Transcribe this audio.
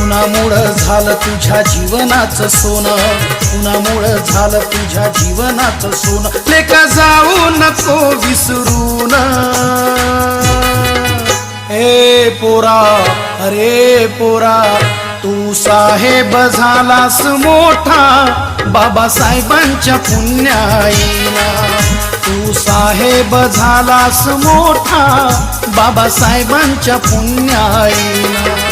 कुणामुळं झालं तुझ्या जीवनाचं सोनं, कुणामुळं झालं तुझ्या जीवनाचं सोनं, लेका जाऊ नको विसरून. ए पोरा, अरे पोरा, तू साहेब झालास मोठा बाबासाहेबांच्या पुण्याईना. तू साहेब झालास मोठा बाबासाहेबांच्या पुण्याईना.